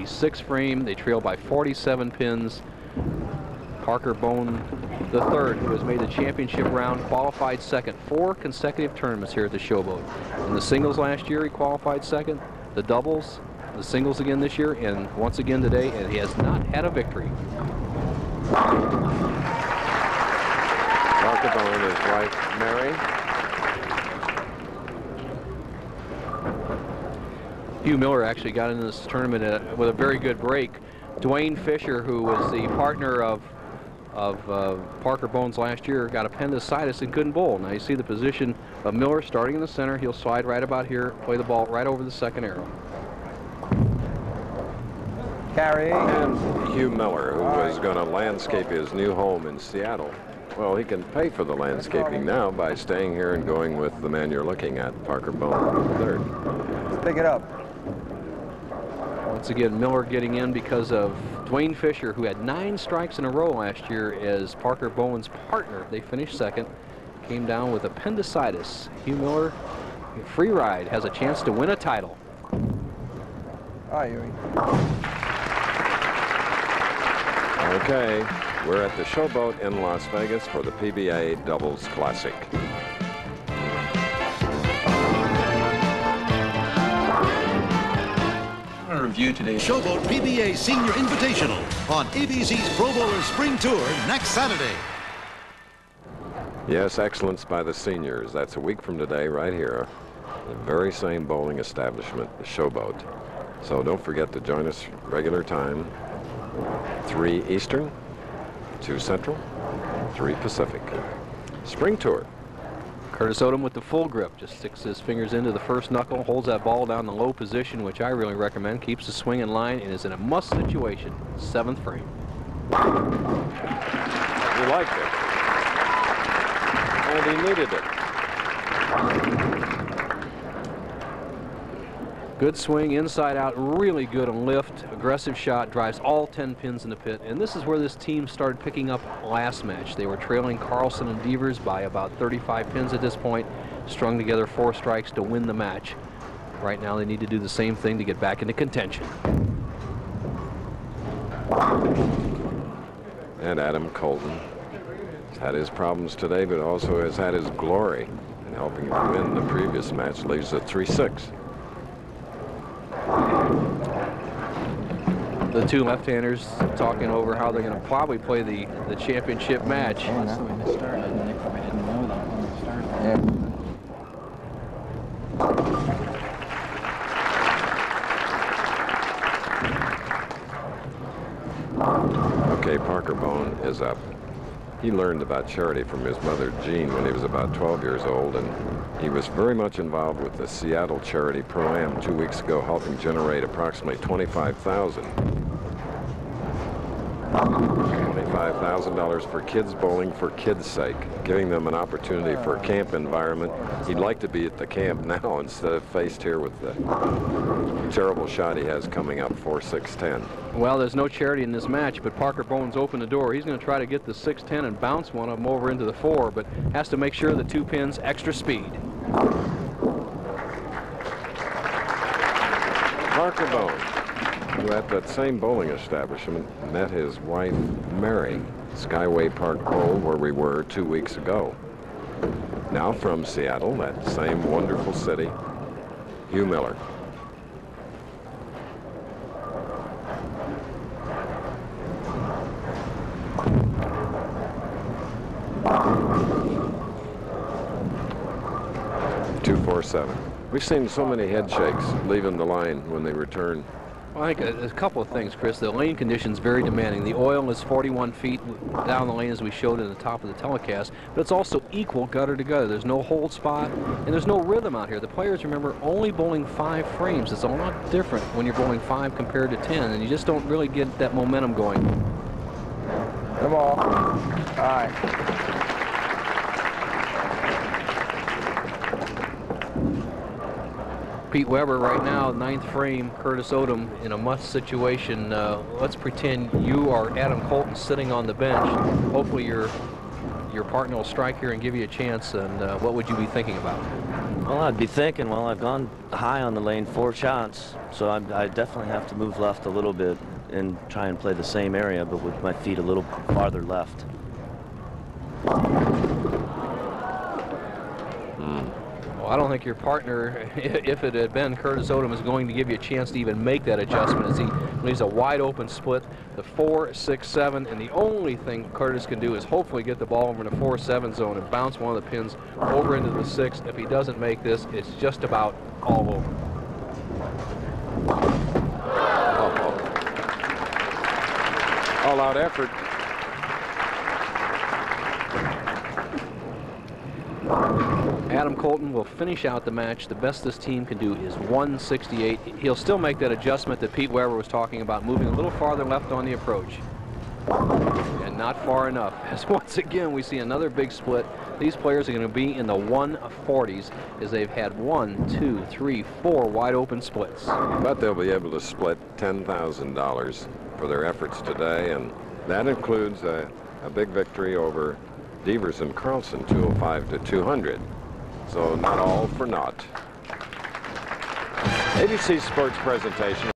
sixth frame. They trail by 47 pins. Parker Bohn III, who has made the championship round, qualified second 4 consecutive tournaments here at the Showboat. In the singles last year, he qualified second. The doubles, the singles again this year, and once again today, and he has not had a victory. Parker Bohn and his wife, Mary. Hugh Miller actually got into this tournament with a very good break. Dwayne Fisher, who was the partner of Parker Bohn's last year, got appendicitis and couldn't bowl. Now you see the position of Miller starting in the center. He'll slide right about here, play the ball right over the second arrow. Carry. And Hugh Miller, who was going to landscape his new home in Seattle. Well, he can pay for the landscaping now by staying here and going with the man you're looking at, Parker Bohn III. Let's pick it up. Once again, Miller getting in because of Dwayne Fisher, who had 9 strikes in a row last year as Parker Bohn's partner. They finished second, came down with appendicitis. Hugh Miller, free ride, has a chance to win a title. Okay, we're at the Showboat in Las Vegas for the PBA Doubles Classic. Review today. Showboat PBA Senior Invitational on ABC's Pro Bowler Spring Tour next Saturday. Yes, excellence by the seniors. That's a week from today right here. The very same bowling establishment, the Showboat. So don't forget to join us regular time, 3 Eastern, 2 Central, 3 Pacific. Spring Tour. Curtis Odom with the full grip, just sticks his fingers into the first knuckle, holds that ball down the low position, which I really recommend, keeps the swing in line, and is in a must situation. 7th frame. He liked it. And he needed it. Good swing, inside out, really good on lift, aggressive shot, drives all 10 pins in the pit. And this is where this team started picking up last match. They were trailing Carlson and Devers by about 35 pins at this point, strung together 4 strikes to win the match. Right now they need to do the same thing to get back into contention. And Adam Colton has had his problems today, but also has had his glory in helping him win the previous match. Leaves at 3-6. The two left-handers talking over how they're going to probably play the championship match. Okay, Parker Bohn is up. He learned about charity from his mother, Jean, when he was about 12 years old, and he was very much involved with the Seattle Charity Pro-Am 2 weeks ago, helping generate approximately $25,000 for kids bowling for kids' sake, giving them an opportunity for a camp environment. He'd like to be at the camp now instead of faced here with the terrible shot he has coming up, 4-6-10. Well, there's no charity in this match, but Parker Bohn's opened the door. He's going to try to get the 6-10 and bounce one of them over into the 4, but has to make sure the 2 pins extra speed. Parker Bohn, who at that same bowling establishment met his wife, Mary, Skyway Park Bowl, where we were 2 weeks ago. Now from Seattle, that same wonderful city, Hugh Miller. We've seen so many head shakes leaving the line when they return. Well, I think a couple of things, Chris. The lane condition's very demanding. The oil is 41 feet down the lane, as we showed in the top of the telecast, but it's also equal gutter to gutter. There's no hold spot, and there's no rhythm out here. The players, remember, only bowling 5 frames. It's a lot different when you're bowling 5 compared to 10, and you just don't really get that momentum going. Come on. All right. Pete Weber right now, 9th frame, Curtis Odom in a must situation. Let's pretend you are Adam Colton sitting on the bench. Hopefully your partner will strike here and give you a chance, and what would you be thinking about? Well, I'd be thinking, well, I've gone high on the lane 4 shots, so I definitely have to move left a little bit and try and play the same area, but with my feet a little farther left. Well, I don't think your partner, if it had been Curtis Odom, is going to give you a chance to even make that adjustment as he leaves a wide open split, the 4, 6, 7, and the only thing Curtis can do is hopefully get the ball over in the 4-7 zone and bounce one of the pins over into the 6. If he doesn't make this, it's just about all over. All-out effort. Adam Colton will finish out the match. The best this team can do is 168. He'll still make that adjustment that Pete Weber was talking about, moving a little farther left on the approach. And not far enough, as once again we see another big split. These players are going to be in the 140s as they've had 1, 2, 3, 4 wide open splits. But they'll be able to split $10,000 for their efforts today, and that includes a big victory over Devers and Carlson, 205 to 200. So not all for naught. ABC Sports presentation.